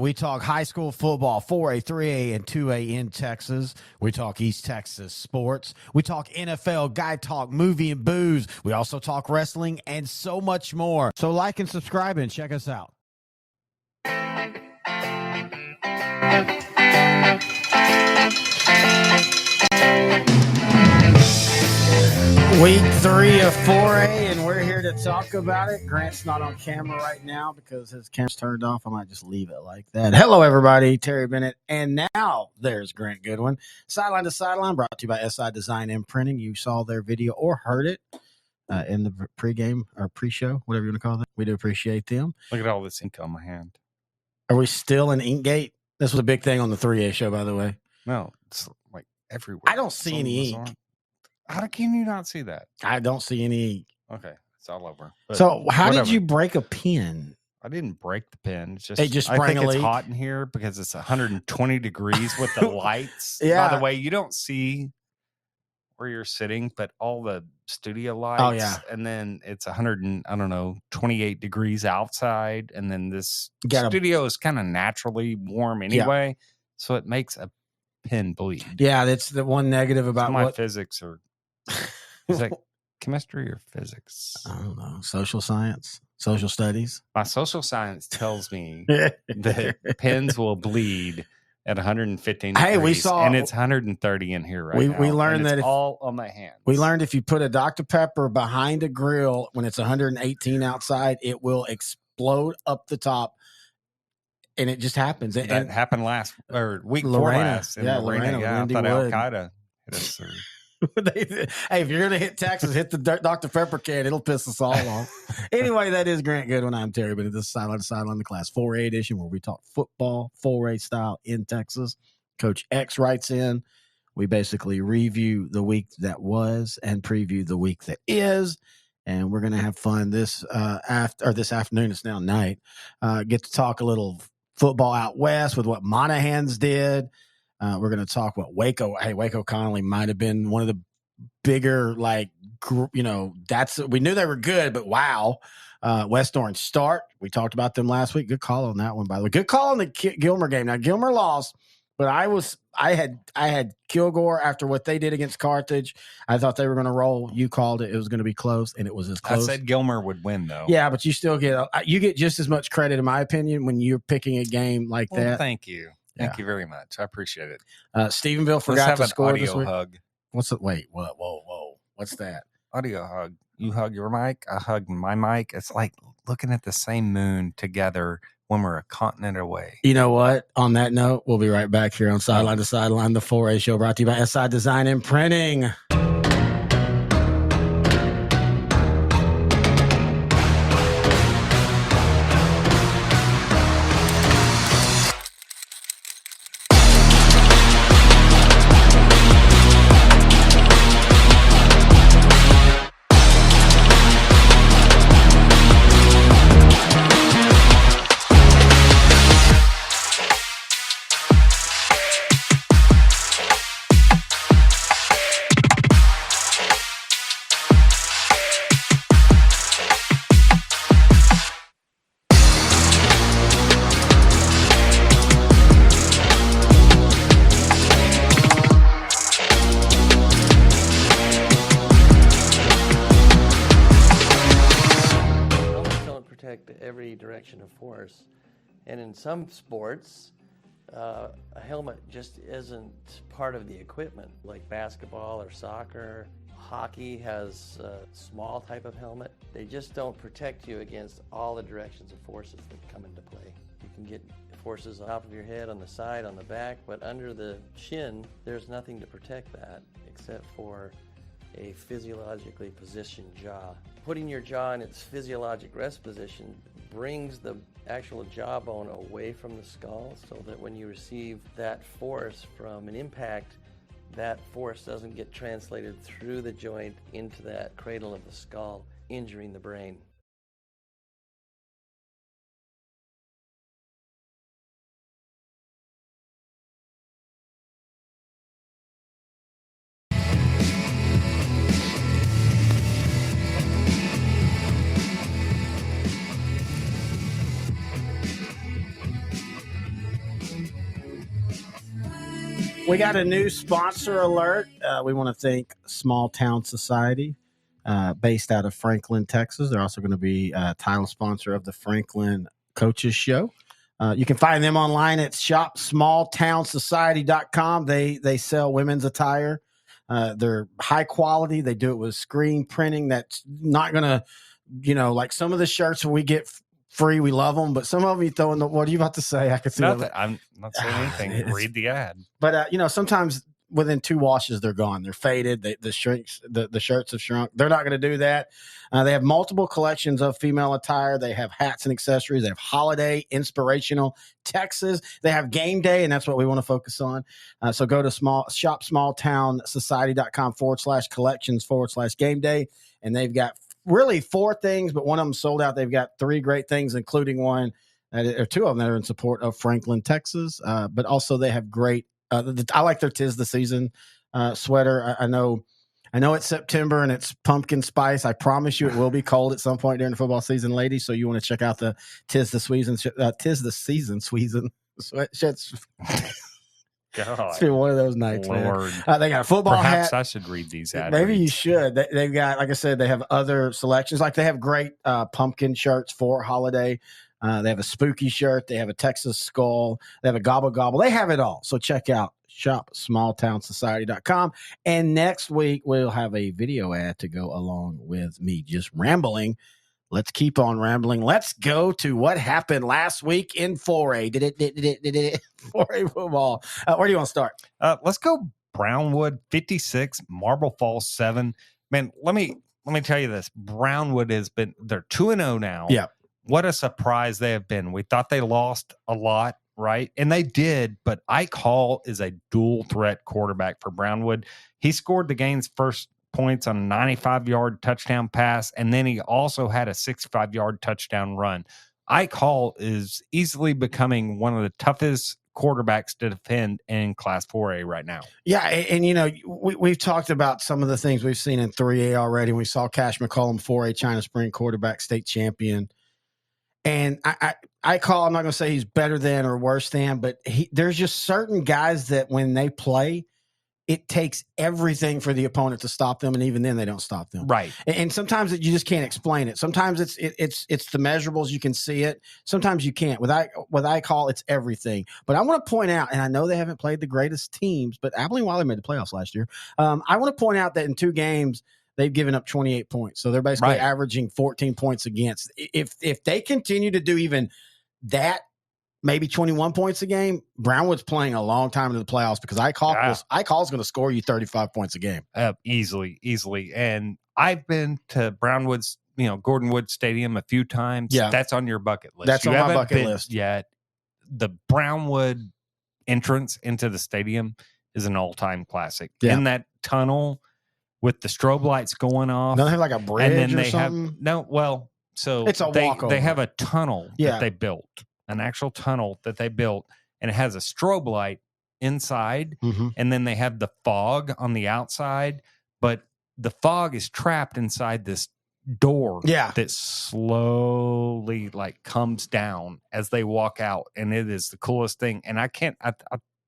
We talk high school football, 4A, 3A, and 2A in Texas. We talk East Texas sports. We talk NFL, guy talk, movie, and booze. We also talk wrestling and so much more. So like and subscribe and check us out. Week 3 of 4A, and we're here to talk about it. Grant's not on camera right now because his camera's turned off. I might just leave it like that. Hello, everybody. Terry Bennett. And now there's Grant Goodwin. Sideline to Sideline, brought to you by SI Design and Printing. You saw their video or heard it in the pregame or pre-show, whatever you want to call it. We do appreciate them. Look at all this ink on my hand. Are we still in Inkgate? This was a big thing on the 3A show, by the way. No, it's like everywhere. I don't see any ink. How can you not see that? I don't see any ink. Okay, it's all over. So how did you break a pen? I didn't break the pen. It's just, they just I sprang think a it's leak. hot in here because it's 120 degrees with the lights. Yeah. By the way, you don't see where you're sitting, but all the studio lights. Oh, yeah. And then it's 28 degrees outside. And then this studio is kind of naturally warm anyway. Yeah. So it makes a pen bleed. Yeah, that's the one negative about my physics or is that chemistry or physics? I don't know. Social science, social studies. My social science tells me that pens will bleed at 115 degrees. Hey, we saw, and it's 130 in here right now. We learned that it's all on my hands. We learned if you put a Dr. Pepper behind a grill when it's 118 outside, it will explode up the top. And it just happens. That happened week Lorena, before last. Lorena. Yeah, I thought Al-Qaeda hit us. Hey, if you're going to hit Texas, hit the Dr. Pepper can. It'll piss us all off. Anyway, that is Grant Goodwin. I'm Terry Bennett. This is Sideline to Sideline, the Class 4A edition, where we talk football, 4A style in Texas. Coach X writes in. We basically review the week that was and preview the week that is. And we're going to have fun this afternoon. It's now night. Get to talk a little football out west with what Monahans did. We're going to talk what Waco. Hey, Waco Connolly might have been one of the bigger, we knew they were good, but wow. West Orange start. We talked about them last week. Good call on that one, by the way. Good call on the Gilmer game. Now, Gilmer lost, but I had Kilgore after what they did against Carthage. I thought they were going to roll. You called it. It was going to be close, and it was as close. I said Gilmer would win, though. Yeah, but you still get just as much credit, in my opinion, when you're picking a game like that. Thank you. Thank you very much. I appreciate it. Stephenville forgot to score this week. Hug. What's it? Wait, what? Whoa. What's that? Audio hug. You hug your mic. I hug my mic. It's like looking at the same moon together when we're a continent away. You know what? On that note, we'll be right back here on Sideline to Sideline, the 4A show, brought to you by SI Design and Printing. Every direction of force, and in some sports a helmet just isn't part of the equipment, like basketball or soccer. Hockey has a small type of helmet. They just don't protect you against all the directions of forces that come into play. You can get forces on top of your head, on the side, on the back, but under the chin there's nothing to protect that except for a physiologically positioned jaw. Putting your jaw in its physiologic rest position brings the actual jawbone away from the skull, so that when you receive that force from an impact, that force doesn't get translated through the joint into that cradle of the skull, injuring the brain. We got a new sponsor alert. We want to thank Small Town Society, based out of Franklin, Texas. They're also going to be a title sponsor of the Franklin Coaches Show. You can find them online at shopsmalltownsociety.com. They sell women's attire. They're high quality. They do it with screen printing. That's not going to, like some of the shirts we get free, we love them, but some of them you throw in the, what are you about to say? I could see nothing. I'm not saying anything. Read the ad. But sometimes within 2 washes they're gone. They're faded. The shirts have shrunk. They're not going to do that. They have multiple collections of female attire. They have hats and accessories. They have holiday, inspirational, Texas. They have game day, and that's what we want to focus on. So go to shopsmalltownsociety.com/collections/game day, and they've got really 4 things, but one of them sold out. They've got 3 great things, including one, or 2 of them that are in support of Franklin, Texas. But also they have great. I like their "'Tis the Season" sweater. I know it's September and it's pumpkin spice. I promise you it will be cold at some point during the football season, ladies. So you want to check out the "'Tis the Season" sweatshirts. God, it's been one of those nights, Lord. Man. They got a football Perhaps hat. I should read these ads. Maybe you should. They've got, like I said, they have other selections. Like they have great pumpkin shirts for holiday. They have a spooky shirt. They have a Texas skull. They have a gobble gobble. They have it all. So check out shopsmalltownsociety.com. And next week we'll have a video ad to go along with me just rambling. Let's keep on rambling. Let's go to what happened last week in 4A. 4A football. Where do you want to start? Let's go Brownwood 56, Marble Falls 7. Man, let me tell you this. Brownwood they're 2-0 now. Yeah. What a surprise they have been. We thought they lost a lot, right? And they did, but Ike Hall is a dual threat quarterback for Brownwood. He scored the game's first points on a 95-yard touchdown pass, and then he also had a 65-yard touchdown run. Ike Hall is easily becoming one of the toughest quarterbacks to defend in Class 4A right now. Yeah, and we've talked about some of the things we've seen in 3A already. We saw Cash McCollum, 4A China Spring quarterback, state champion. And I'm not going to say he's better than or worse than, but there's just certain guys that when they play, it takes everything for the opponent to stop them, and even then they don't stop them. Right. And sometimes you just can't explain it. Sometimes it's the measurables, you can see it. Sometimes you can't. With Ike Hall, it's everything. But I want to point out, and I know they haven't played the greatest teams, but Abilene Wiley made the playoffs last year. I want to point out that in 2 games they've given up 28 points, so they're basically averaging 14 points against. If they continue to do even that, maybe 21 points a game, Brownwood's playing a long time into the playoffs because Ike Hall's going to score you 35 points a game. Easily. And I've been to Brownwood's, Gordon Wood Stadium a few times. Yeah. That's on your bucket list. That's on my bucket list. Yet. The Brownwood entrance into the stadium is an all-time classic. Yeah. In that tunnel with the strobe lights going off. Don't they have like a bridge and then or they something? So it's a walkover. They have a tunnel that they built. An actual tunnel that they built, and it has a strobe light inside, and then they have the fog on the outside, but the fog is trapped inside this door that slowly comes down as they walk out, and it is the coolest thing. And I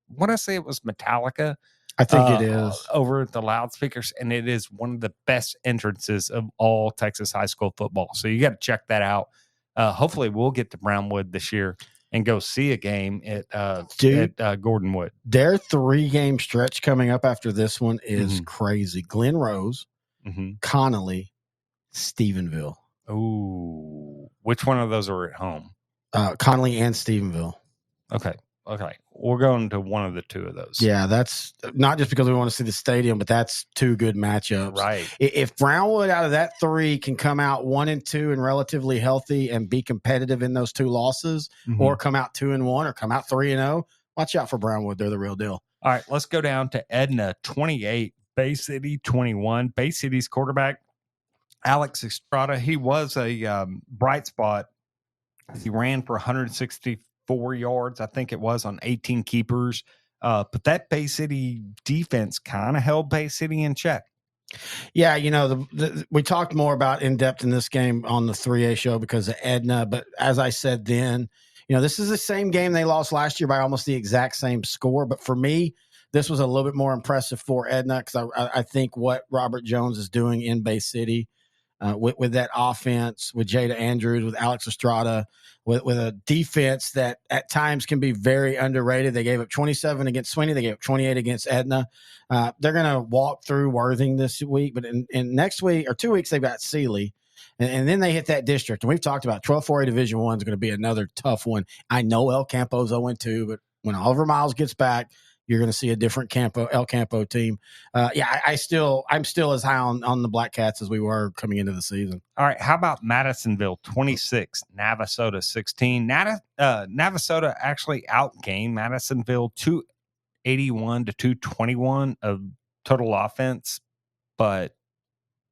want to say it was Metallica. I think it is over the loudspeakers, and it is one of the best entrances of all Texas high school football. So you got to check that out. Hopefully we'll get to Brownwood this year and go see a game at Gordon Wood. Their 3-game stretch coming up after this one is crazy. Glen Rose, Connolly, Stephenville. Ooh, which one of those are at home? Connolly and Stephenville. Okay. We're going to one of the 2 of those. Yeah, that's not just because we want to see the stadium, but that's 2 good matchups. Right. If Brownwood out of that 3 can come out 1-2 and relatively healthy and be competitive in those 2 losses, or come out 2-1 or come out 3-0, watch out for Brownwood. They're the real deal. All right, let's go down to Edna 28, Bay City 21. Bay City's quarterback, Alex Estrada, he was a bright spot. He ran for 164 yards, I think it was, on 18 keepers. But that Bay City defense kind of held Bay City in check. Yeah, we talked more about in depth in this game on the 3A show because of Edna. But as I said then, this is the same game they lost last year by almost the exact same score. But for me, this was a little bit more impressive for Edna because I think what Robert Jones is doing in Bay City with that offense, with Jada Andrews, with Alex Estrada, with a defense that at times can be very underrated. They gave up 27 against Sweeney. They gave up 28 against Edna. They're going to walk through Worthing this week, but in next week or 2 weeks, they've got Sealy. And then they hit that district. And we've talked about 12-4A Division I is going to be another tough one. I know El Campo's 0-2, but when Oliver Miles gets back, you're going to see a different El Campo team. I'm still as high on the Black Cats as we were coming into the season. All right. How about Madisonville 26, Navasota 16? Navasota actually outgained Madisonville 281 to 221 of total offense, but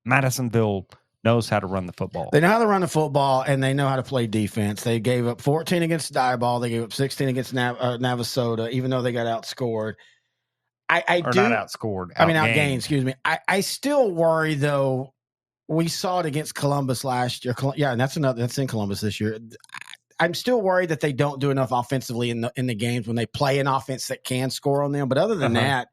Madisonville knows how to run the football. They know how to run the football, and they know how to play defense. They gave up 14 against Diboll. They gave up 16 against Navasota, even though they got outscored. Not outscored. Outgained, excuse me. I still worry, though. We saw it against Columbus last year. Yeah, and that's in Columbus this year. I'm still worried that they don't do enough offensively in the games when they play an offense that can score on them. But other than that,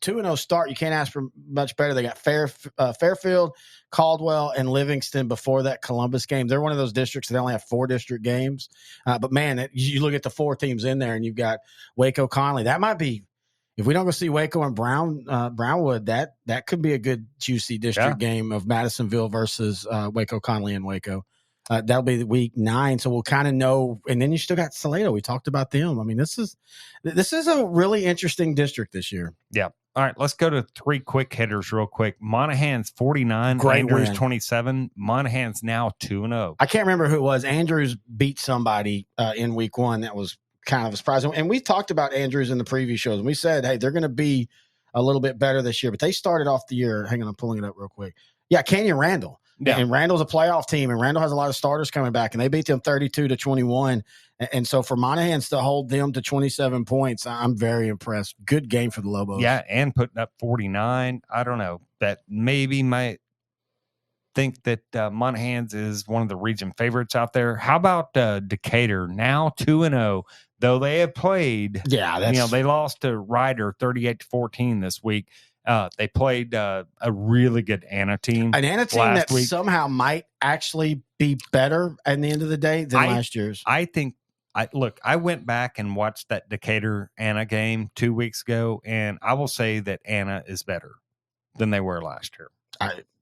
2-0 start, you can't ask for much better. They got Fairfield, Caldwell, and Livingston before that Columbus game. They're one of those districts that only have 4 district games. But, man, you look at the 4 teams in there, and you've got Waco, Conley. That might be – if we don't go see Waco and Brownwood, that could be a good, juicy district game of Madisonville versus Waco, Conley, and Waco. That'll be week 9, so we'll kind of know. And then you still got Salado. We talked about them. I mean, this is a really interesting district this year. Yeah. All right, let's go to 3 quick hitters real quick. Monahan's 49, Great Andrews win. 27. Monahan's now 2-0. I can't remember who it was. Andrews beat somebody in week 1. That was kind of a surprise. And we talked about Andrews in the preview shows, and we said, hey, they're going to be a little bit better this year. But they started off the year. Hang on, I'm pulling it up real quick. Yeah, Canyon Randall. Yeah. And Randall's a playoff team, and Randall has a lot of starters coming back, and they beat them 32-21. And so for Monahans to hold them to 27 points, I'm very impressed. Good game for the Lobos. Yeah, and putting up 49. I don't know. That maybe might think that Monahans is one of the region favorites out there. How about Decatur, now 2-0, though they have played. Yeah, they lost to Ryder 38-14 this week. They played a really good Anna team. An Anna team that somehow might actually be better at the end of the day than last year's. I think, I went back and watched that Decatur Anna game 2 weeks ago, and I will say that Anna is better than they were last year.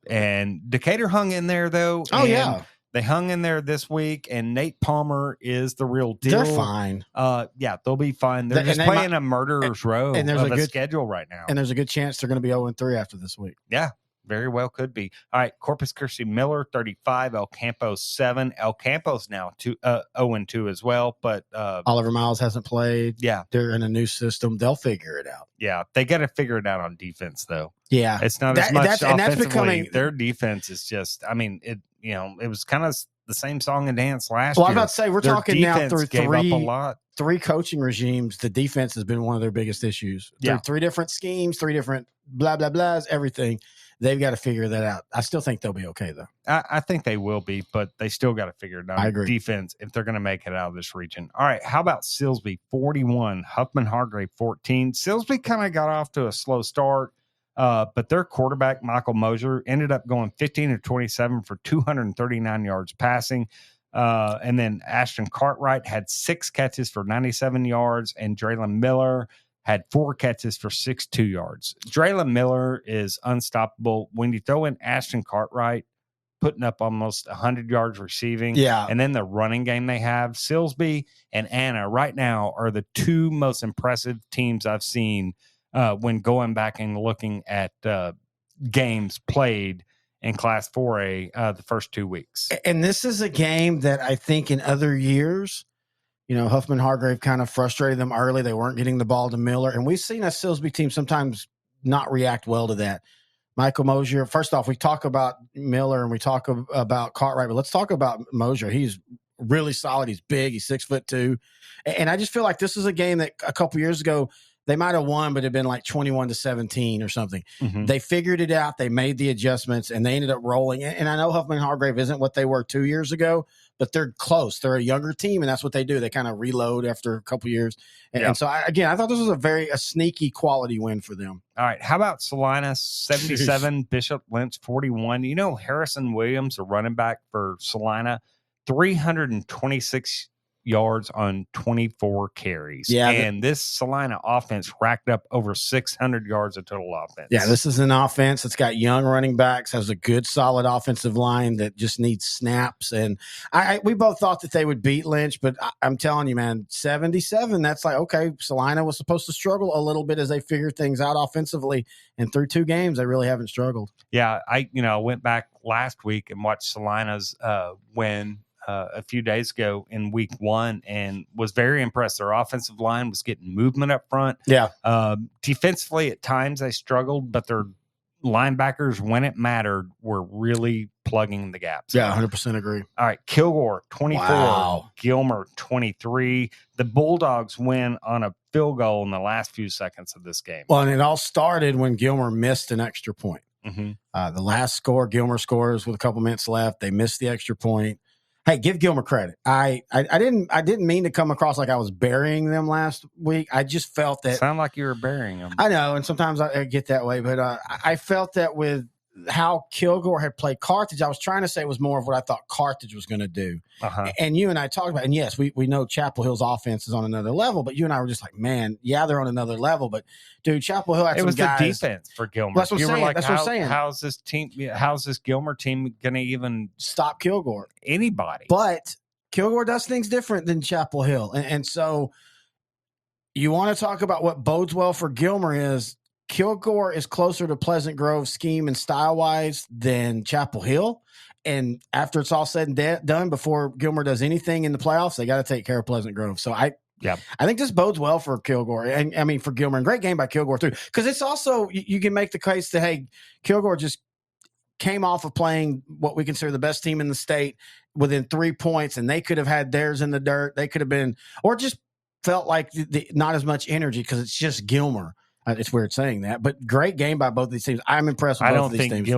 And Decatur hung in there, though. Oh, yeah. They hung in there this week, and Nate Palmer is the real deal. They're fine. Yeah, they'll be fine. They're just playing a murderer's row of a schedule right now. And there's a good chance they're going to be 0-3 after this week. Yeah, very well could be. All right, Corpus Christi Miller, 35. El Campo, 7. El Campo's now 0-2 as well. But Oliver Miles hasn't played. Yeah. They're in a new system. They'll figure it out. Yeah, they got to figure it out on defense, though. Yeah. It's not as much offensively. That's becoming, their defense is just, it was kind of the same song and dance last year. Well, I'm about to say, we're talking now through three coaching regimes. The defense has been one of their biggest issues. Yeah. 3 different schemes, 3 different blah, blah, blahs, everything. They've got to figure that out. I still think they'll be okay, though. I think they will be, but they still got to figure it out. I agree. Defense, if they're going to make it out of this region. All right, how about Silsbee, 41, Huffman Hargrave, 14. Silsbee kind of got off to a slow start, but their quarterback, Michael Mosier, ended up going 15-27 for 239 yards passing. And then Ashton Cartwright had 6 catches for 97 yards, and Draylon Miller had 4 catches for 62 yards. Draylon Miller is unstoppable. When you throw in Ashton Cartwright, putting up almost 100 yards receiving, and then the running game they have, Silsbee and Anna right now are the 2 most impressive teams I've seen when going back and looking at games played in Class 4A the first 2 weeks. And this is a game that I think in other years, Huffman Hargrave kind of frustrated them early. They weren't getting the ball to Miller. And we've seen a Silsbee team sometimes not react well to that. Michael Mosier, first off, we talk about Miller and we talk about Cartwright, but let's talk about Mosier. He's really solid. He's big. He's 6'2". And I just feel like this is a game that a couple years ago, they might have won, but it'd been like 21-17 or something. Mhm. They figured it out. They made the adjustments, and they ended up rolling. And I know Huffman Hargrave isn't what they were 2 years ago, but they're close. They're a younger team, and that's what they do. They kind of reload after a couple years. And so, I thought this was a sneaky quality win for them. All right. How about Salina 77, Bishop Lynch 41? You know, Harrison Williams, a running back for Salina, 326 yards on 24 carries. Yeah, and this Salina offense racked up over 600 yards of total offense. Yeah, this is an offense that's got young running backs, has a good, solid offensive line that just needs snaps. And we both thought that they would beat Lynch, but I'm telling you, man, 77, that's like, okay, Salina was supposed to struggle a little bit as they figure things out offensively. And through 2 games, they really haven't struggled. Yeah, I went back last week and watched Salina's win a few days ago in week 1 and was very impressed. Their offensive line was getting movement up front. Yeah. Defensively, at times they struggled, but their linebackers, when it mattered, were really plugging the gaps. Yeah, 100% agree. All right, Kilgore, 24. Wow. Gilmer, 23. The Bulldogs win on a field goal in the last few seconds of this game. Well, and it all started when Gilmer missed an extra point. Mm-hmm. The last score, Gilmer scores with a couple minutes left. They missed the extra point. Hey, give Gilmer credit. I didn't mean to come across like I was burying them last week. I just felt that. Sound like you were burying them. I know, and sometimes I get that way, but I felt that with how Kilgore had played Carthage, I was trying to say it was more of what I thought Carthage was going to do. Uh-huh. And you and I talked about, and yes, we know Chapel Hill's offense is on another level, but you and I were just like, man, yeah, they're on another level, but dude, Chapel Hill had some guys. It was the defense for Gilmer. That's what I'm saying. Like, That's what I'm saying. How's this Gilmer team going to even stop Kilgore? Anybody. But Kilgore does things different than Chapel Hill. And so you want to talk about what bodes well for Gilmer is Kilgore is closer to Pleasant Grove scheme and style-wise than Chapel Hill. And after it's all said and done, before Gilmer does anything in the playoffs, they got to take care of Pleasant Grove. So I think this bodes well for Kilgore. And I mean, for Gilmer. And great game by Kilgore, too. Because it's also, you can make the case that, hey, Kilgore just came off of playing what we consider the best team in the state within 3 points, and they could have had theirs in the dirt. They could have been, or just felt like not as much energy because it's just Gilmer. It's weird saying that, but great game by both of these teams. I'm impressed with both of these teams.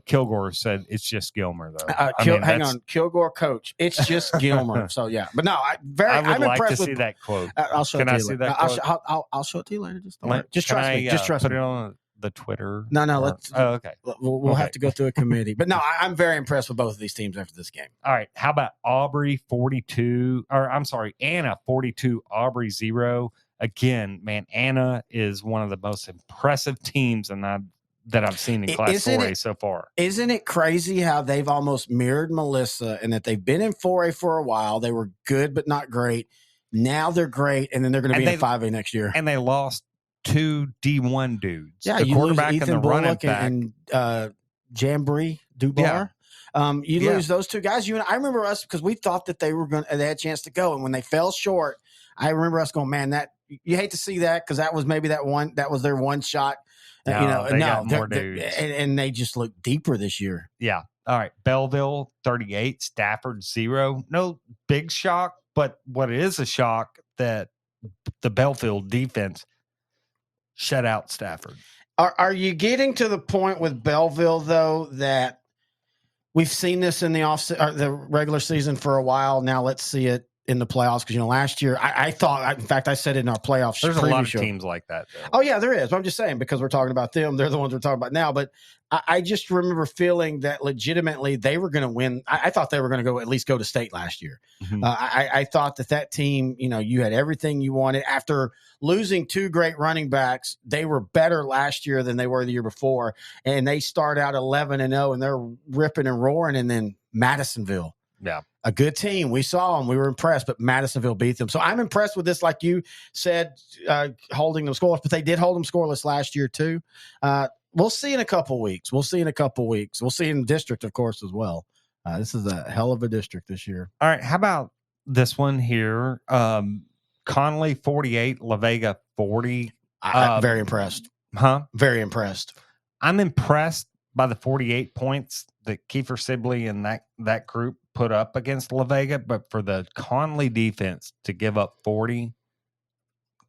Kilgore said it's just Gilmer, though. Hang on, Kilgore coach. It's just Gilmer. So yeah, but no, I'm like impressed to with, see that quote. I'll show Can it to I you see later. that quote? I'll show it to you later. Just trust me. Just trust put me. it on the Twitter. No. Let's. Oh, okay. We'll have to go through a committee. But no, I'm very impressed with both of these teams after this game. All right. How about Aubrey 42? Or I'm sorry, Anna 42, Aubrey 0. Again, man, Anna is one of the most impressive teams that I've seen in Class 4A so far. Isn't it crazy how they've almost mirrored Melissa and that they've been in 4A for a while? They were good, but not great. Now they're great, and then they're going to be in 5A next year. And they lost 2 D1 dudes. Yeah, the quarterback and the running back. And Jamboree Dubar. Yeah. You lose those 2 guys. I remember us, because we thought that they had a chance to go, and when they fell short, I remember us going, man, that you hate to see that, because that was maybe that was their one shot. They got more dudes. And they just look deeper this year. Yeah. All right. Belleville 38, Stafford 0. No big shock, but what is a shock that the Belleville defense shut out Stafford. Are you getting to the point with Belleville, though, that we've seen this in the regular season for a while now? Let's see it in the playoffs, because last year I thought, in fact, I said it in our playoffs. There's a lot of teams like that, though. Oh yeah, there is. But I'm just saying, because we're talking about them, they're the ones we're talking about now. But I just remember feeling that legitimately they were going to win. I thought they were going to at least go to state last year. Mm-hmm. I thought that team, you had everything you wanted. After losing 2 great running backs, they were better last year than they were the year before, and they start out 11-0, and they're ripping and roaring. And then Madisonville. Yeah. A good team. We saw them. We were impressed, but Madisonville beat them. So I'm impressed with this, like you said, holding them scoreless, but they did hold them scoreless last year too. We'll see in a couple weeks. We'll see in the district, of course, as well. This is a hell of a district this year. All right. How about this one here? Conley 48, La Vega 40. I'm very impressed. Huh? Very impressed. I'm impressed by the 48 points that Kiefer Sibley and that group put up against La Vega, but for the Conley defense to give up 40,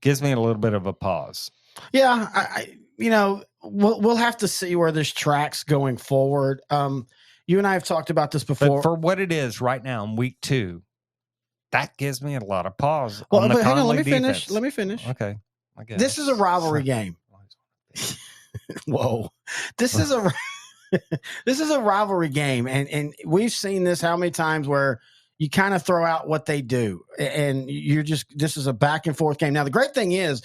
gives me a little bit of a pause. Yeah, we'll have to see where this tracks going forward. You and I have talked about this before. But for what it is right now in week 2, that gives me a lot of pause. Well, on the but hang on, Conley let me defense. finish. Let me finish. Okay, I guess. This is a rivalry game. Whoa, this is a this is a rivalry game, and we've seen this how many times where you kind of throw out what they do, and this is a back and forth game. Now the great thing is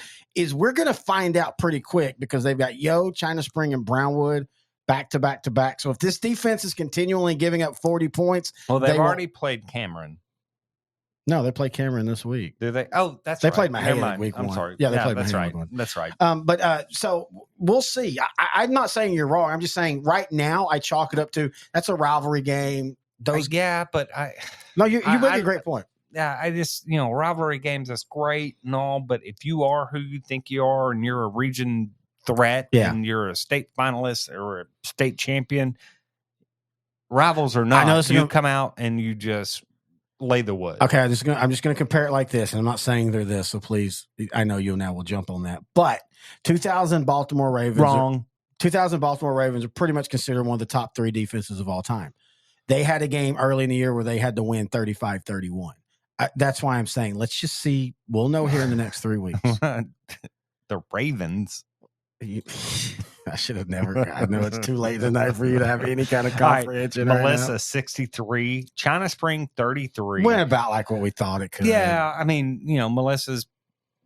we're going to find out pretty quick because they've got China Spring, and Brownwood back to back to back. So if this defense is continually giving up 40 points, well, they've already played Cameron. No, they play Cameron this week. Do they? Oh, that's they right. played Mahale week 1. I'm sorry. Yeah, they played that's Mahale right. week 1. That's right. But so we'll see. I'm not saying you're wrong. I'm just saying right now I chalk it up to that's a rivalry game. Yeah, but you make a great point. Yeah, I just rivalry games. That's great and all, but if you are who you think you are and you're a region threat and you're a state finalist or a state champion, rivals or not, you come out and you just lay the wood. Okay, I'm just gonna compare it like this, and I'm not saying they're this, so please, I know you and I will jump on that. But 2000 Baltimore Ravens, wrong. 2000 Baltimore Ravens are pretty much considered one of the top 3 defenses of all time. They had a game early in the year where they had to win 35-31. That's why I'm saying let's just see. We'll know here in the next 3 weeks. The Ravens. I should have never. I know it's too late tonight for you to have any kind of comprehension. Right, Melissa 63, China Spring 33. Went about like what we thought it could. Yeah, I mean, Melissa's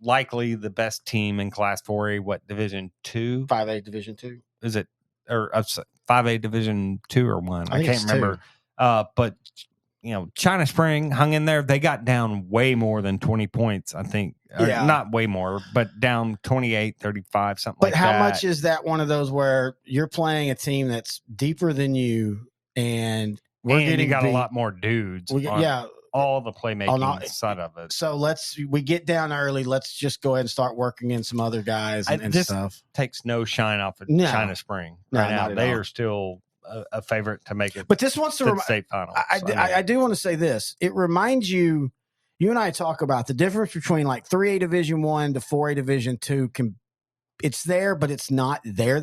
likely the best team in Class 4A. What Division 2? 5A Division 2. Is it or 5A Division 2 or 1? I can't remember. 2. But China Spring hung in there. They got down way more than 20 points, I think. Yeah. Not way more, but down 28, 35, something like that. But how much is that one of those where you're playing a team that's deeper than you and you got a lot more dudes. All the playmaking side of it. So we get down early. Let's just go ahead and start working in some other guys and stuff. Takes no shine off of China Spring. Right now, they are still a favorite to make it. But this wants to the state final. I do want to say this. It reminds you. You and I talk about the difference between like 3A Division 1 to 4A Division 2. It's there, but it's not there.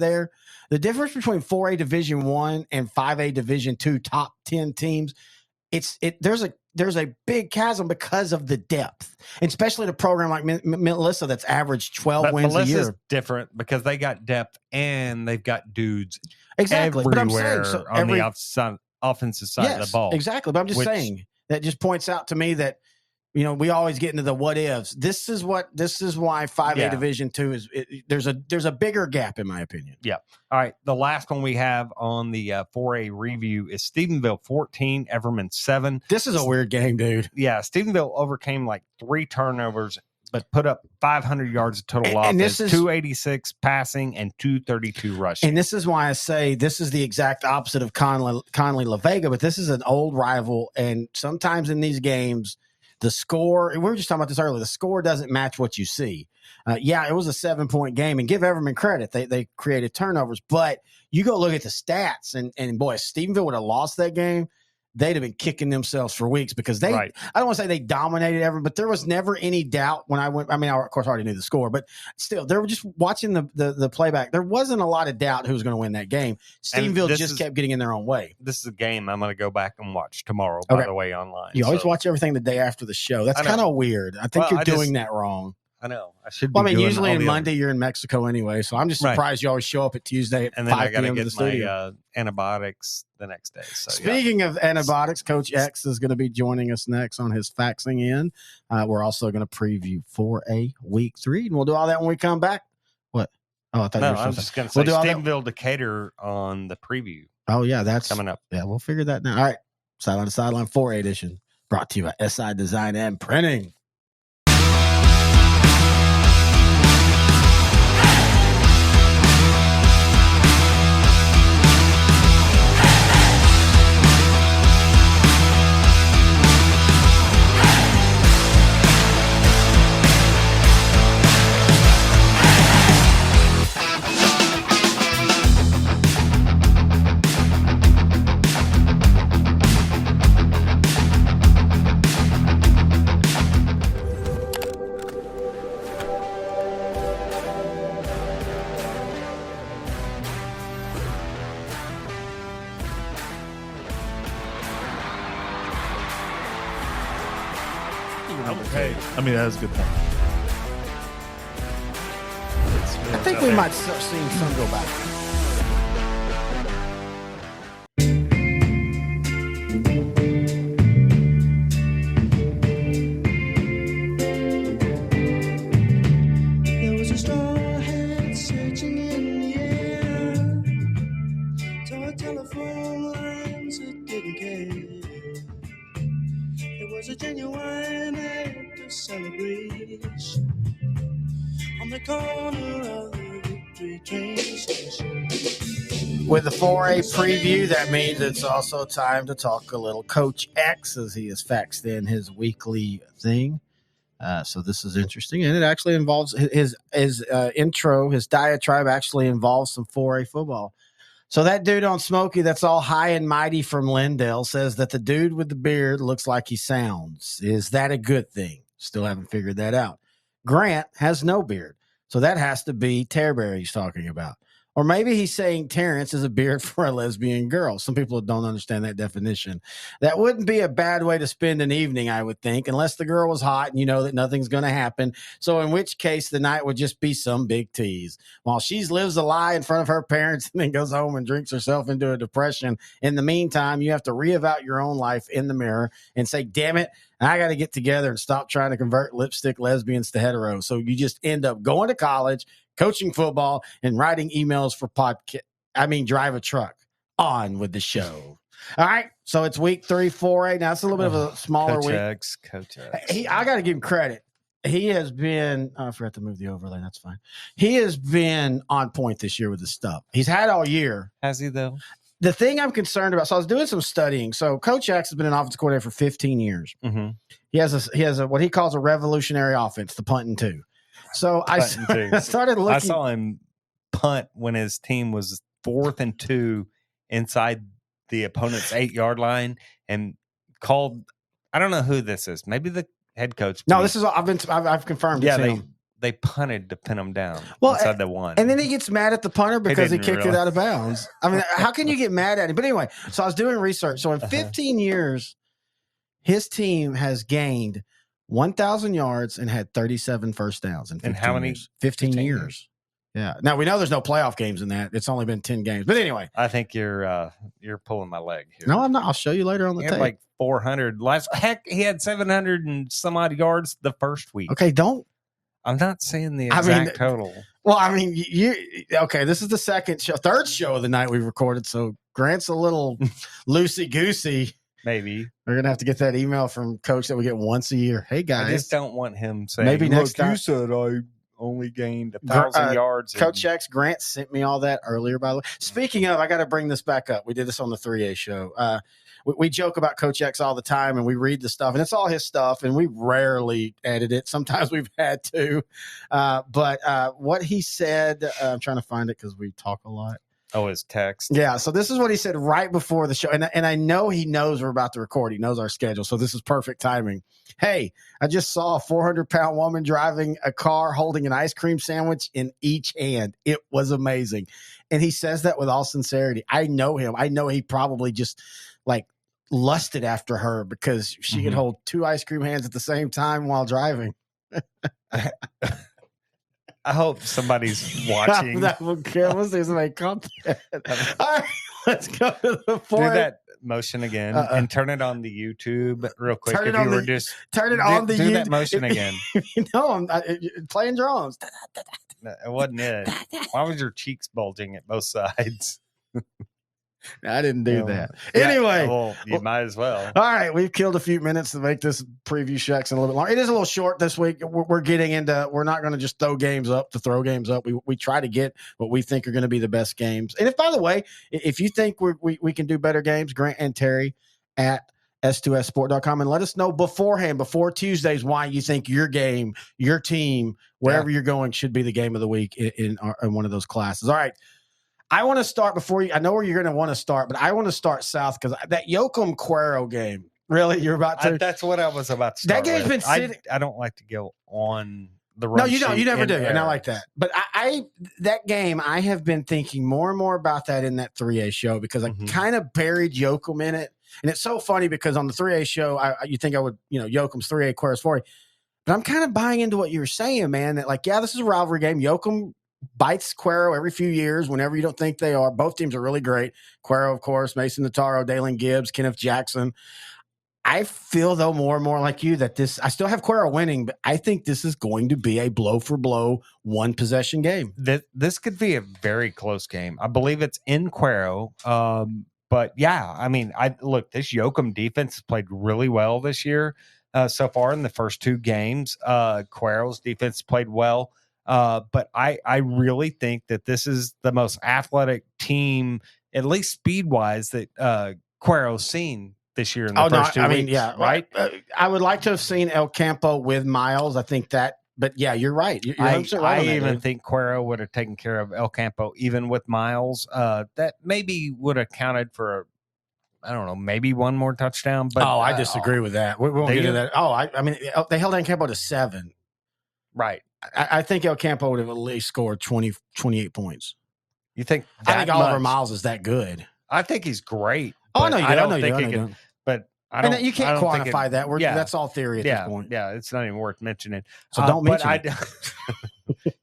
The difference between 4A Division 1 and 5A Division 2 top 10 teams, there's a big chasm because of the depth, and especially the program like Melissa that's averaged 12 wins Melissa's a year. Different because they got depth and they've got dudes exactly everywhere but I'm saying, on the outside, offensive side of the ball. Exactly, but I'm just saying that just points out to me that. We always get into the what ifs. This is why 5A Division 2 is. There's a bigger gap in my opinion. Yeah. All right. The last one we have on the 4A review is Stephenville 14, Everman 7. This is a weird game, dude. Yeah, Stephenville overcame like 3 turnovers, but put up 500 yards of total offense, this is 286 passing and 232 rushing. And this is why I say this is the exact opposite of Conley La Vega, but this is an old rival, and sometimes in these games. The score, we were just talking about this earlier, the score doesn't match what you see. It was a 7-point game, and give Everman credit. They created turnovers, but you go look at the stats, and boy, if Stephenville would have lost that game, they'd have been kicking themselves for weeks because I don't want to say they dominated Everman, but there was never any doubt when I went. I mean, I, of course, already knew the score, but still, they were just watching the playback. There wasn't a lot of doubt who was going to win that game. Stephenville just kept getting in their own way. This is a game I'm going to go back and watch tomorrow, by the way, online. You always watch everything the day after the show. That's kind of weird. I think you're doing that wrong. I know. I should be usually on Monday you're in Mexico anyway, so I'm just surprised you always show up at Tuesday at 5 p.m. to the studio. My antibiotics the next day. So, Speaking of antibiotics, Coach X is going to be joining us next on his faxing in. We're also going to preview 4A Week 3, and we'll do all that when we come back. What? Oh, I thought you were I was just going to say Stephenville Decatur on the preview. Oh, yeah, that's coming up. Yeah, we'll figure that now. All right, Sideline to Sideline 4A edition, brought to you by SI Design and Printing. Okay. I mean, that's a good point. I think we might start seeing some go back. There was a straw hat searching in the air, toward telephone lines that didn't care. It was a genuine act of celebration on the corner of the Victory train station. With the 4A preview, that means it's also time to talk a little Coach X as he has faxed in his weekly thing. So this is interesting, and it actually involves his intro, his diatribe actually involves some 4A football. So that dude on Smokey that's all high and mighty from Lindale says that the dude with the beard looks like he sounds. Is that a good thing? Still haven't figured that out. Grant has no beard, so that has to be Terberry he's talking about. Or maybe he's saying Terrence is a beard for a lesbian girl. Some people don't understand that definition. That wouldn't be a bad way to spend an evening, I would think, unless the girl was hot and you know that nothing's going to happen. So in which case, the night would just be some big tease. While she lives a lie in front of her parents and then goes home and drinks herself into a depression. In the meantime, you have to reevaluate your own life in the mirror and say, damn it, I got to get together and stop trying to convert lipstick lesbians to heteros. So you just end up going to college, coaching football, and writing emails for drive a truck. On with the show. All right. So it's week 3, 4A. Now it's a little bit of a smaller Coach week. Coach X. I got to give him credit. He has been, I forgot to move the overlay. That's fine. He has been on point this year with his stuff. He's had all year. Has he, though? The thing I'm concerned about, so I was doing some studying. So Coach X has been an offensive coordinator for 15 years. Mm-hmm. He has a what he calls a revolutionary offense, the punt and two. So I started looking. I saw him punt when his team was 4th and 2 inside the opponent's 8-yard line and called. I don't know who this is. Maybe the head coach. No, this is I've confirmed. Yeah, they punted to pin him down inside the one. And then he gets mad at the punter because he kicked it out of bounds. I mean, how can you get mad at him? But anyway, so I was doing research. So in 15 years, his team has gained 1,000 yards and had 37 first downs. In 15 how many? Years. 15 years. Yeah. Now, we know there's no playoff games in that. It's only been 10 games. But anyway. I think you're pulling my leg here. No, I'm not. I'll show you later on the He tape. had like 400. Heck, he had 700 and some odd yards the first week. Okay, don't. I'm not saying the exact total. Well, I mean, this is the third show of the night we recorded, so Grant's a little loosey-goosey. Maybe. We're going to have to get that email from Coach that we get once a year. Hey, guys. I just don't want him saying, maybe next time. You said I only gained 1,000 yards. Coach X, Grant sent me all that earlier, by the way. Speaking of, I got to bring this back up. We did this on the 3A show. We joke about Coach X all the time, and we read the stuff, and it's all his stuff, and we rarely edit it. Sometimes we've had to. But what he said, I'm trying to find it because we talk a lot. Oh, his text. Yeah, so this is what he said right before the show. And I know he knows we're about to record. He knows our schedule, so this is perfect timing. Hey, I just saw a 400-pound woman driving a car holding an ice cream sandwich in each hand. It was amazing. And he says that with all sincerity. I know him. I know he probably just, lusted after her because she could hold 2 ice cream hands at the same time while driving. I hope somebody's watching. We'll see somebody comment. All right, let's go to the 4A. Do that motion again and turn it on the YouTube real quick. Turn it on the do that motion again. I'm playing drums. No, it wasn't it. Why was your cheeks bulging at both sides? I didn't do that. Yeah, Anyway. Well, you might as well. All right. We've killed a few minutes to make this preview section a little bit longer. It is a little short this week. We're getting into, we're not going to just throw games up to throw games up. We try to get what we think are going to be the best games. And if, by the way, if you think we can do better games, Grant and Terry at s2ssport.com, and let us know beforehand, before Tuesdays, why you think your game, your team, wherever you're going, should be the game of the week in one of those classes. All right. I want to start before you. I know where you're going to want to start, but I want to start south because that Yoakum Cuero game. Really, you're about to. That's what I was about to start. That game's been sitting. I don't like to go on the run. No, you don't. You never do, errors. and I like that. But that game, I have been thinking more and more about that in that 3A show because I kind of buried Yoakum in it. And it's so funny because on the 3A show, you think I would, Yoakum's 3A, Cuero's 4A. But I'm kind of buying into what you were saying, man, that like, yeah, this is a rivalry game. Yoakum bites Cuero every few years whenever you don't think they are. Both teams are really great. Cuero, of course, Mason Notaro, Dalen Gibbs, Kenneth Jackson. I feel, though, more and more like you that I still have Cuero winning, but I think this is going to be a blow-for-blow one-possession game. This could be a very close game. I believe it's in Cuero. But, yeah, I mean, this Yoakum defense has played really well this year. So far in the first two games, Cuero's defense played well. But I really think that this is the most athletic team, at least speed-wise, that Cuero's seen this year in the first 2 weeks. Mean, yeah, right? I would like to have seen El Campo with Miles. I think that, but yeah, you're right. You're right I even think Cuero would have taken care of El Campo even with Miles. That maybe would have counted for I don't know, maybe one more touchdown. But I disagree with that. We won't get into that. I mean, they held El Campo to 7. Right. I think El Campo would have at least scored 28 points. You think? I think Oliver Miles is that good. I think he's great. Oh, no, you I don't don't think he can. But I don't. And you can't quantify that. That's all theory at this point. Yeah, it's not even worth mentioning. So don't mention it.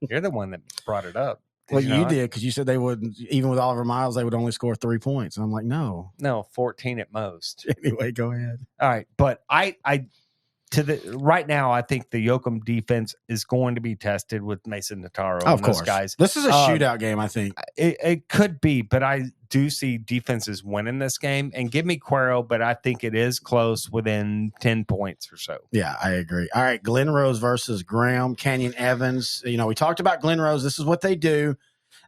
You're the one that brought it up. Well, you did because you said they wouldn't, even with Oliver Miles, they would only score 3 points. And I'm like, no, 14 at most. Anyway, go ahead. All right, but right now, I think the Yoakum defense is going to be tested with Mason Notaro. Of course, guys. This is a shootout game. I think it could be, but I do see defenses winning this game. And give me Cuero, but I think it is close, within 10 points or so. Yeah, I agree. All right, Glen Rose versus Graham Canyon Evans. We talked about Glen Rose. This is what they do.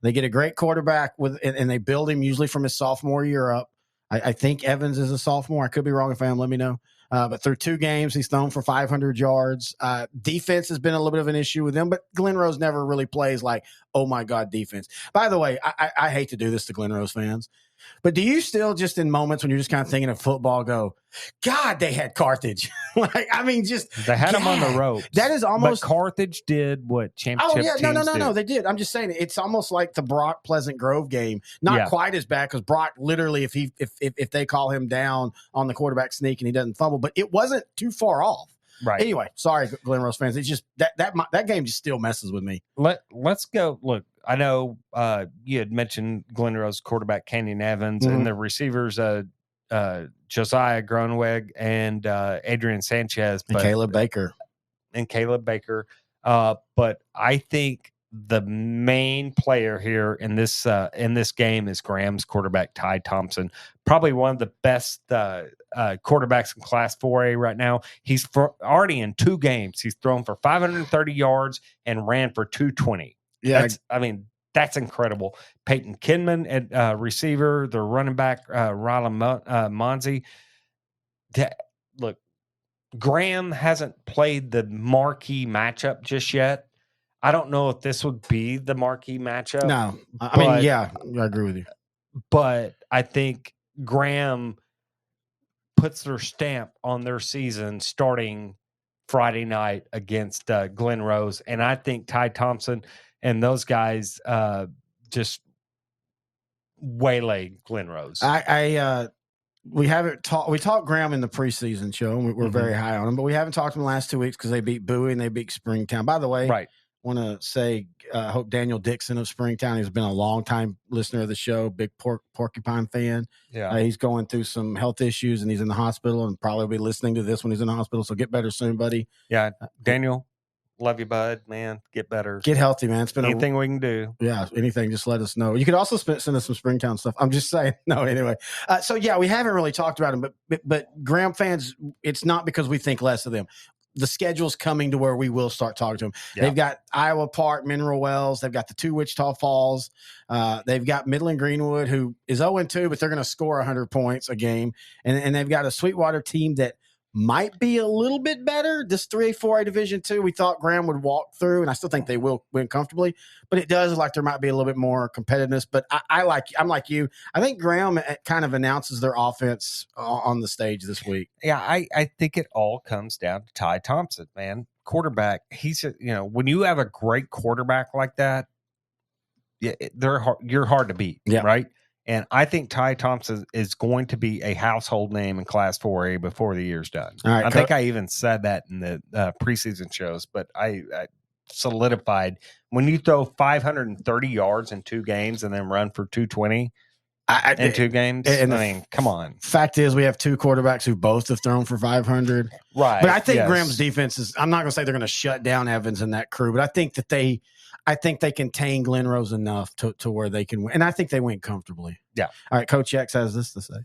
They get a great quarterback and they build him usually from his sophomore year up. I think Evans is a sophomore. I could be wrong if I am. Let me know. But through 2 games, he's thrown for 500 yards. Defense has been a little bit of an issue with him, but Glen Rose never really plays like, oh, my God, defense. By the way, I hate to do this to Glen Rose fans, but do you still just in moments when you're just kind of thinking of football go, God, they had Carthage. They had him on the ropes. That is almost. But Carthage did what championship teams no, they did. I'm just saying it's almost like the Brock Pleasant Grove game. Not quite as bad because Brock literally, if they call him down on the quarterback sneak and he doesn't fumble, but it wasn't too far off. Right. Anyway, sorry, Glen Rose fans. It's just that game just still messes with me. Let's go. Look, I know you had mentioned Glen Rose quarterback Canyon Evans and the receivers Josiah Gronweg and Adrian Sanchez, and Caleb Baker. But I think the main player here in this game is Graham's quarterback Ty Thompson, probably one of the best quarterbacks in Class 4A right now. He's already in 2 games. He's thrown for 530 yards and ran for 220. Yeah, that's incredible. Peyton Kinman at receiver, the running back Rylan Monzi. Look, Graham hasn't played the marquee matchup just yet. I don't know if this would be the marquee matchup. No, I agree with you. But I think Graham puts their stamp on their season starting Friday night against Glen Rose. And I think Ty Thompson and those guys just waylay Glen Rose. We haven't talked. We talked Graham in the preseason show, and we're very high on him. But we haven't talked to him the last 2 weeks because they beat Bowie and they beat Springtown. By the way, right. Want to say, I hope Daniel Dixon of Springtown, he's been a long-time listener of the show, big Porcupine fan. Yeah, he's going through some health issues, and he's in the hospital, and probably be listening to this when he's in the hospital. So get better soon, buddy. Yeah, Daniel, love you, bud. Man, get better. Get healthy, man. It's been anything we can do. Yeah, anything. Just let us know. You could also send us some Springtown stuff. I'm just saying. No, anyway. So yeah, we haven't really talked about him, but Graham fans, it's not because we think less of them. The schedule's coming to where we will start talking to them. Yeah. They've got Iowa Park, Mineral Wells. They've got the 2 Wichita Falls. They've got Midland Greenwood, who is 0-2, but they're going to score 100 points a game. And they've got a Sweetwater team that might be a little bit better. This 3A, 4A Division II, we thought Graham would walk through, and I still think they will win comfortably. But it does look like there might be a little bit more competitiveness. But I'm like you. I think Graham kind of announces their offense on the stage this week. Yeah, I think it all comes down to Ty Thompson, man. Quarterback. He's when you have a great quarterback like that, you're hard to beat, right? And I think Ty Thompson is going to be a household name in Class 4A before the year's done. All right, I think I even said that in the preseason shows, but I solidified when you throw 530 yards in 2 games and then run for 220 in 2 games. I mean, come on. Fact is, we have 2 quarterbacks who both have thrown for 500. Right. But I think Graham's defense is, I'm not going to say they're going to shut down Evans and that crew, but I think they contain Glen Rose enough to where they can win. And I think they win comfortably. Yeah. All right. Coach X has this to say.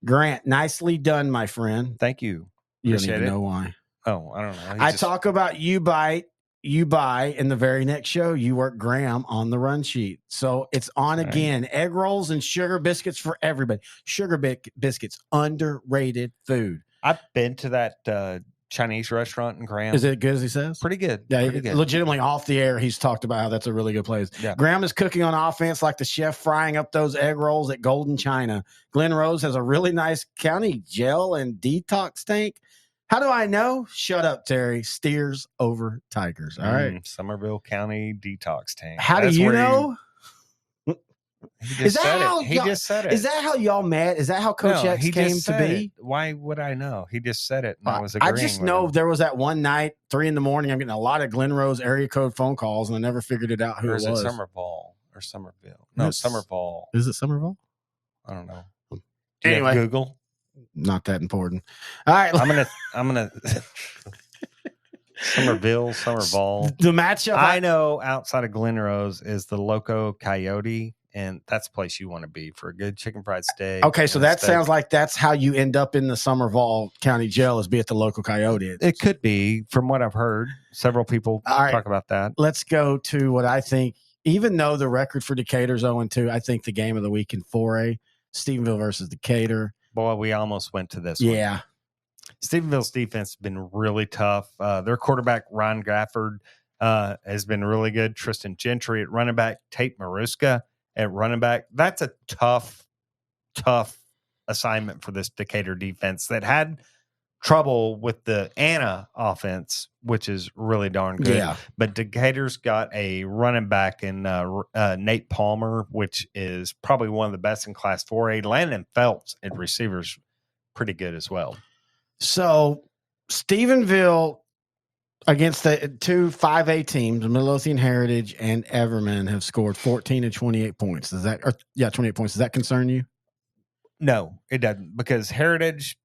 Grant, nicely done, my friend. Thank you. You don't even know why. Oh, I don't know. I talk about you buy in the very next show. You work Graham on the run sheet. So it's on again. Egg rolls and sugar biscuits for everybody. Sugar biscuits, underrated food. I've been to that Chinese restaurant in Graham. Is it good as he says? Pretty good. Yeah, pretty good. Legitimately off the air, he's talked about how that's a really good place. Yeah. Graham is cooking on offense like the chef frying up those egg rolls at Golden China. Glen Rose has a really nice county gel and detox tank. How do I know? Shut up, Terry. Steers over Tigers. All right. Somerville County detox tank. How do you know? He just said it. Is that how y'all met? Is that how Coach X came to be? Why would I know? He just said it. And I was agreeing I just with know him. there was that one night, 3 a.m. I'm getting a lot of Glen Rose area code phone calls, and I never figured it out who or it is was. it Somerville or Somerville? No, Somerville. Is it Somerville? I don't know. Anyway, Google. Not that important. All right, I'm gonna Somerville. The matchup I know outside of Glen Rose is the Loco Coyote, and that's the place you want to be for a good chicken fried steak. Okay, so that sounds like that's how you end up in the Somerville County Jail, is be at the Local Coyote. It could be, from what I've heard. Several people talk about that. Let's go to what I think. Even though the record for Decatur's 0-2, I think the game of the week in 4A, Stephenville versus Decatur. Boy, we almost went to this Yeah. one. Stephenville's defense has been really tough. Their quarterback, Ron Gafford, has been really good. Tristan Gentry at running back, Tate Maruska at running back. That's a tough assignment for this Decatur defense that had trouble with the Anna offense, which is really darn good. Yeah. But Decatur's got a running back in Nate Palmer, which is probably one of the best in Class 4A. Landon Phelps at receivers, pretty good as well. So Stephenville against the 2 5A teams, Midlothian Heritage and Everman, have scored 14 and 28 points. 28 points. Does that concern you? No, it doesn't, because Heritage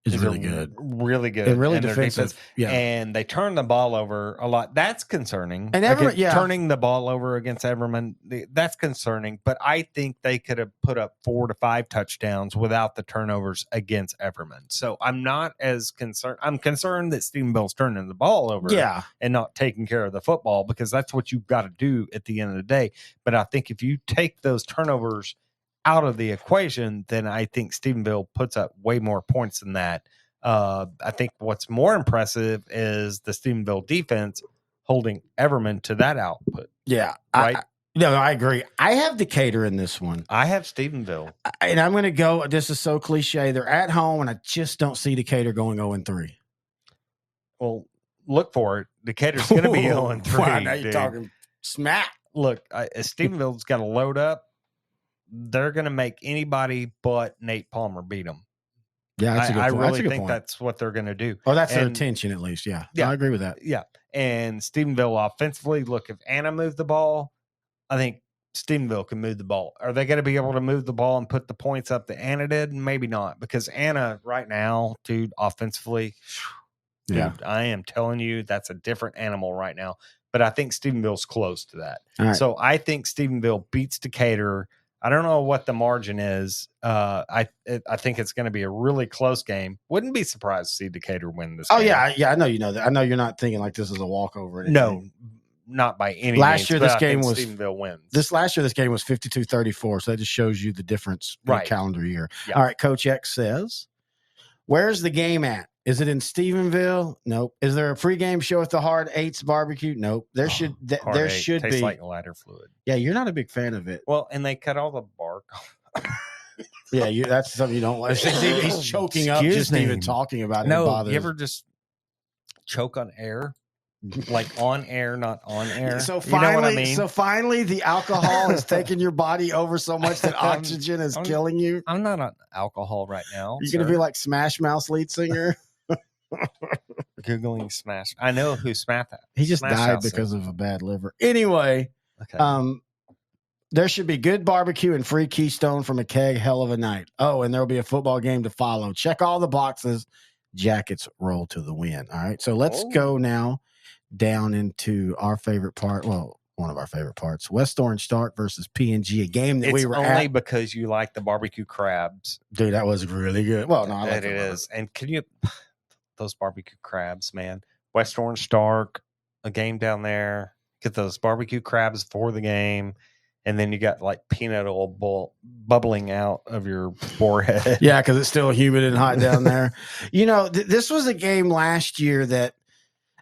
is really good. Really good. And really in their defensive. defense. Yeah. And they turn the ball over a lot. That's concerning. And Everman, turning the ball over against Everman, that's concerning. But I think they could have put up 4 to 5 touchdowns without the turnovers against Everman. So I'm not as concerned. I'm concerned that Stephenville's turning the ball over and not taking care of the football, because that's what you've got to do at the end of the day. But I think if you take those turnovers out of the equation, then I think Stephenville puts up way more points than that. I think what's more impressive is the Stephenville defense holding Everman to that output. Yeah. Right? I agree. I have Decatur in this one. I have Stephenville. And I'm going to go, this is so cliche. They're at home, and I just don't see Decatur going 0-3. Well, look for it. Decatur's going to be 0-3. Wow, now you're talking smack. Look, Stephenville's got to load up. They're going to make anybody but Nate Palmer beat them. Yeah, that's a good point. I really think that's what they're going to do. Oh, that's their intention, at least. Yeah, I agree with that. Yeah, and Stephenville offensively, look, if Anna moved the ball, I think Stephenville can move the ball. Are they going to be able to move the ball and put the points up that Anna did? Maybe not, because Anna right now, dude, offensively, dude, I am telling you, that's a different animal right now. But I think Stephenville's close to that. Right. So I think Stephenville beats Decatur. I don't know what the margin is. I think it's going to be a really close game. Wouldn't be surprised to see Decatur win this game. Oh, yeah. I know you know that. I know you're not thinking like this is a walkover. No, not by any means. Last year, this game was Stephenville wins. This 52-34. So that just shows you the difference in the calendar year. Yeah. All right. Coach X says, where's the game at? Is it in Stephenville? Nope. Is there a pregame show at the Hard Eights barbecue? Nope. There should be. Tastes like lighter fluid. Yeah, you're not a big fan of it. Well, and they cut all the bark off. Yeah, that's something you don't like. He's choking up just even talking about it. No, you ever just choke on air? like on air, not on air. So you know what I finally, mean? finally, the alcohol has taken your body over so much that oxygen is killing you. I'm not on alcohol right now. You're gonna be like Smash Mouth's lead singer. Googling Smash. I know who Smash. He just Smash died House because is. of a bad liver. Anyway, Okay. there should be good barbecue and free Keystone from a keg. Hell of a night. Oh, and there'll be a football game to follow. Check all the boxes. Jackets roll to the win. All right. So let's go now down into our favorite part. Well, one of our favorite parts. West Orange Stark versus PNG, a game that It's we were only at. because you like the barbecue crabs. Dude, that was really good. Well, no, I like That it is. And can you those barbecue crabs, man? West Orange Stark, a game down there. Get those barbecue crabs for the game. And then you got like peanut oil bubbling out of your forehead. Yeah, because it's still humid and hot down there. You know, this was a game last year that,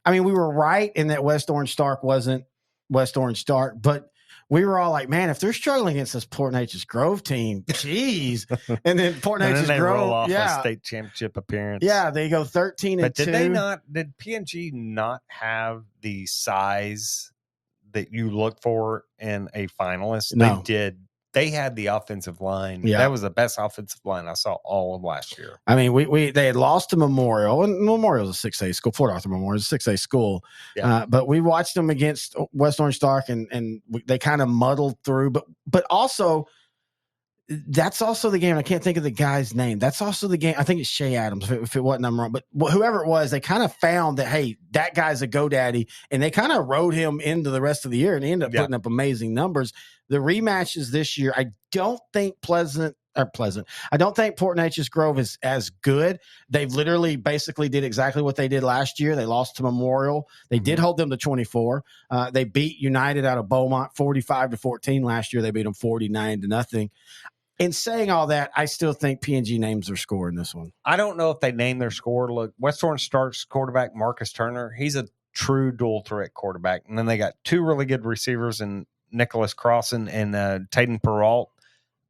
I mean, we were right in that West Orange Stark wasn't West Orange Stark, but we were all like, man, if they're struggling against this Port Neches Grove team, geez. And then Port And Neches then they Grove, roll off yeah, a state championship appearance. yeah, they go 13-2. But did PNG not have the size that you look for in a finalist? No. They did. They had the offensive line. Yeah. That was the best offensive line I saw all of last year. I mean, they had lost to Memorial, and Memorial's a 6A school. Fort Arthur Memorial is a 6A school. Yeah. But we watched them against West Orange Stark, and they kind of muddled through. But also, that's also the game. I can't think of the guy's name. That's also the game. I think it's Shea Adams, if it wasn't, I'm wrong. But whoever it was, they kind of found that, hey, that guy's a GoDaddy, and they kind of rode him into the rest of the year, and he ended up putting up amazing numbers. The rematches this year, I don't think I don't think Port Neches Grove is as good. They've literally basically did exactly what they did last year. They lost to Memorial. They did hold them to 24. They beat United out of Beaumont 45-14 last year. They beat them 49-0. In saying all that, I still think PNG names their score in this one. I don't know if they named their score. Look, West Orange Stark's quarterback, Marcus Turner, he's a true dual threat quarterback. And then they got two really good receivers in Nicholas Crossan and Tayden Peralt.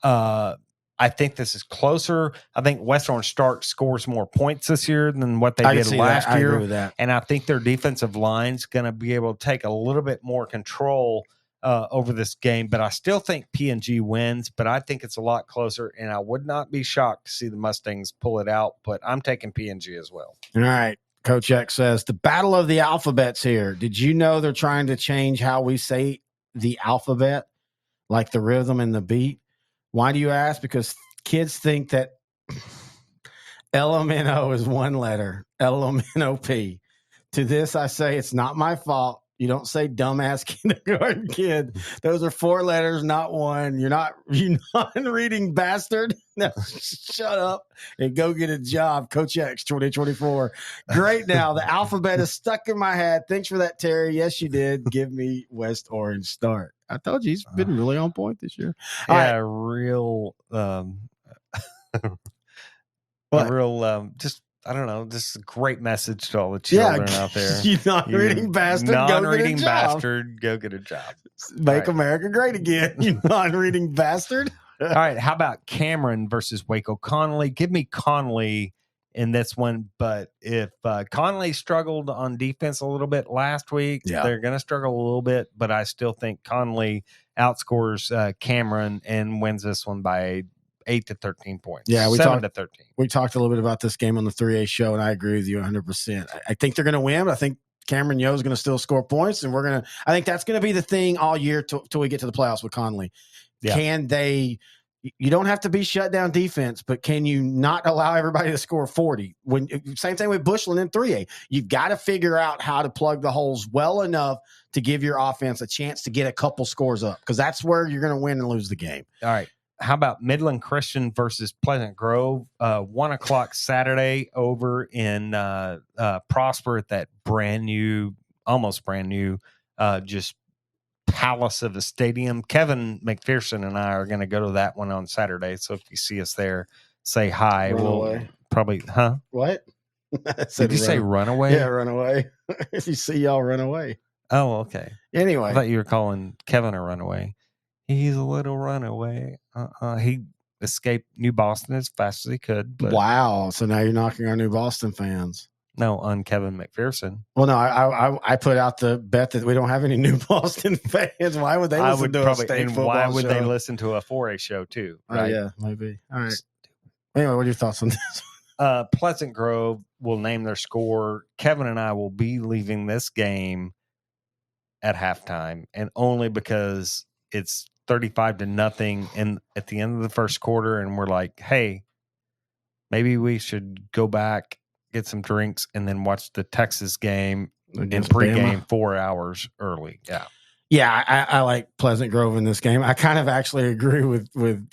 I think this is closer. I think West Orange Stark scores more points this year than what they did last year. I agree with that. And I think their defensive line's going to be able to take a little bit more control over this game, but I still think PNG wins, but I think it's a lot closer, and I would not be shocked to see the Mustangs pull it out, but I'm taking PNG as well. All right. Coach X says, the battle of the alphabets here. Did you know they're trying to change how we say the alphabet, like the rhythm and the beat? Why do you ask? Because kids think that LMNO is one letter, LMNOP. To this, I say it's not my fault. You don't say dumbass kindergarten kid. Those are four letters, not one. You're not reading bastard. No, shut up and go get a job. Coach X 2024. Great. Now the alphabet is stuck in my head. Thanks for that, Terry. Yes, you did. Give me West Orange Start. I told you he's been really on point this year. Yeah, real just I don't know, just a great message to all the children out there. You're non-reading bastard. Non-reading go get a job. bastard, go get a job. Make America great again. You non-reading bastard. All right, how about Cameron versus Waco Connolly? Give me Connolly in this one, but if Connolly struggled on defense a little bit last week, they're going to struggle a little bit, but I still think Connolly outscores Cameron and wins this one by 8 to 13 points. Yeah, 7 to 13. We talked a little bit about this game on the 3A show, and I agree with you 100%. I think they're going to win, but I think Cameron Yo is going to still score points, and I think that's going to be the thing all year till we get to the playoffs with Connolly. Yeah. Can they? You don't have to be shut down defense, but can you not allow everybody to score 40? Same thing with Bushland in 3A. You've got to figure out how to plug the holes well enough to give your offense a chance to get a couple scores up, because that's where you're going to win and lose the game. All right. How about Midland Christian versus Pleasant Grove? 1:00 Saturday over in Prosper at that almost brand new, just palace of a stadium. Kevin McPherson and I are going to go to that one on Saturday. So if you see us there, say hi. We'll probably, huh? What? Did you say run away? Yeah, run away. If you see y'all, run away. Oh, okay. Anyway. I thought you were calling Kevin a runaway. He's a little runaway. He escaped New Boston as fast as he could. But... Wow. So now you're knocking our New Boston fans. No, on Kevin McPherson. Well, no, I put out the bet that we don't have any new Boston fans. Why would they listen to a state football why would show? they listen to a 4A show too? Right? Yeah, maybe. All right. Anyway, what are your thoughts on this? Pleasant Grove will name their score. Kevin and I will be leaving this game at halftime, and only because it's 35-0 and at the end of the first quarter, and we're like, hey, maybe we should go back, get some drinks, and then watch the Texas game Against in pregame Bama? 4 hours early. Yeah. Yeah, I like Pleasant Grove in this game. I kind of actually agree with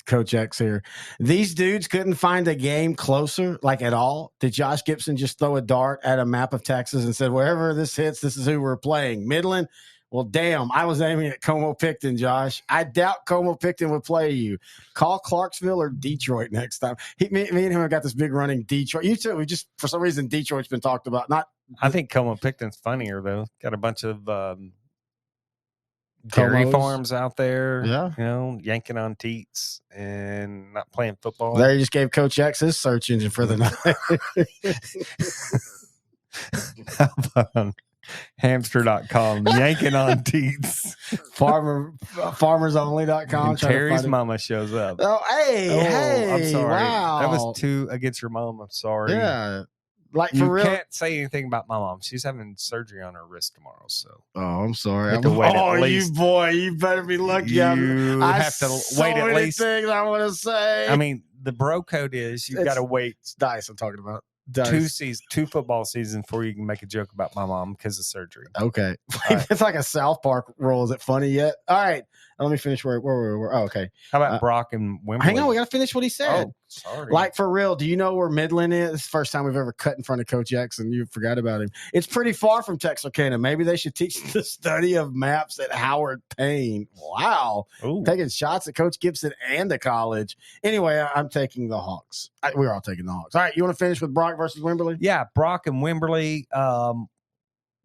Coach X here. These dudes couldn't find a game closer, like at all. Did Josh Gibson just throw a dart at a map of Texas and said, wherever this hits, this is who we're playing? Midland? Well, damn, I was aiming at Como-Picton, Josh. I doubt Como-Picton would play you. Call Clarksville or Detroit next time. Me and him have got this big running Detroit. You two, we just, for some reason, Detroit's been talked about. I think Como-Picton's funnier, though. Got a bunch of dairy Comos. farms out there, Yeah. you know, yanking on teats and not playing football. There, you just gave Coach X his search engine for the night. How about hamster.com, yanking on teats. Farmersonly.com. And Terry's mama shows up. Oh, hey, I'm sorry. wow. That was 2 against your mom. I'm sorry. Yeah. Like, You for real. can't say anything about my mom. She's having surgery on her wrist tomorrow. So Oh, I'm sorry. have to wait at you least- boy, you better be lucky. you I have to so wait at many least. things I want to say. I mean, the bro code is you've got to wait it's Dice I'm talking about. Dice. 2 football seasons before you can make a joke about my mom because of surgery. Okay. right. It's like a South Park rule. Is it funny yet? All right. Let me finish where we were. Oh, okay. How about Brock and Wimberley? Hang on. We got to finish what he said. Oh, sorry. Like, for real, do you know where Midland is? It's the first time we've ever cut in front of Coach X and you forgot about him. It's pretty far from Texarkana. Maybe they should teach the study of maps at Howard Payne. Wow. Ooh. Taking shots at Coach Gibson and the college. Anyway, I'm taking the Hawks. We're all taking the Hawks. All right, you want to finish with Brock versus Wimberley? Yeah, Brock and Wimberley.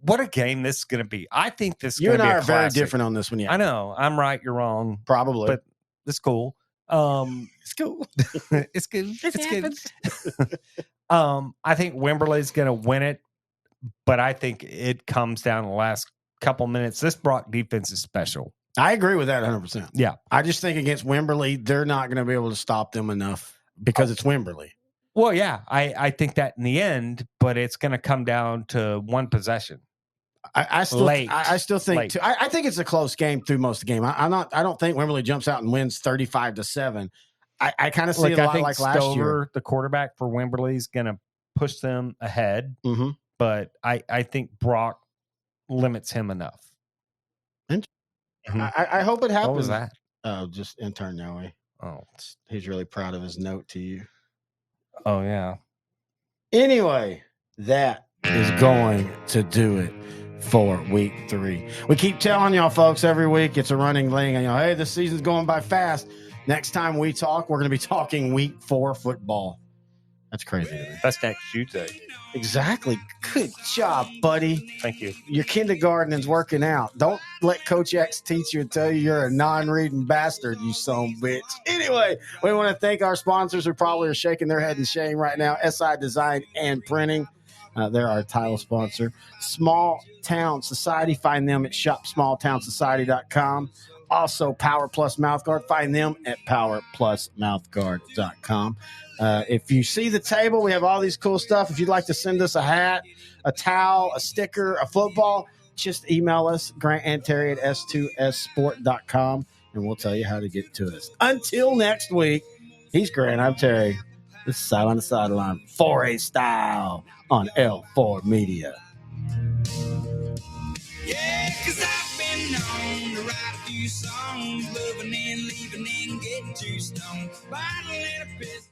What a game this is going to be. I think this is You going and to be I a are very classic. different on this one. Yeah, I know. I'm right. You're wrong. probably. But it's cool. It's cool. It's good. It's good. I think Wimberley's going to win it, but I think it comes down to the last couple minutes. This Brock defense is special. I agree with that 100%. Yeah. I just think against Wimberley, they're not going to be able to stop them enough because it's Wimberley. Well, yeah, I think that in the end, but it's going to come down to one possession. I still think I think it's a close game through most of the game. I don't think Wimberley jumps out and wins 35-7. I kind of see it a lot like last Stover, year. the quarterback for Wimberley, is going to push them ahead, Mm-hmm. but I think Brock limits him enough. I hope it happens. What was that? Oh, just intern Noe. Oh, He's really proud of his note to you. oh yeah. Anyway, that is going to do it for week 3. We keep telling y'all folks every week it's a running thing. And hey, this season's going by fast. Next time we talk, we're going to be talking week 4 football. That's crazy to me. That's next Tuesday. Exactly. Good job, buddy. Thank you. Your kindergartening's working out. Don't let Coach X teach you and tell you you're a non-reading bastard, you son of a bitch. Anyway, we want to thank our sponsors who probably are shaking their head in shame right now. SI Design and Printing. They're our title sponsor. Small Town Society. Find them at shopsmalltownsociety.com. Also, Power Plus Mouthguard. Find them at powerplusmouthguard.com. If you see the table, we have all these cool stuff. If you'd like to send us a hat, a towel, a sticker, a football, just email us, Grant and Terry at s2ssport.com, and we'll tell you how to get to us. Until next week, he's Grant, I'm Terry. This is Sideline to Sideline, 4A style on L4 Media. Yeah, 'cause I've been known to write a few songs, loving and leaving and getting too stoned, bottling a piss.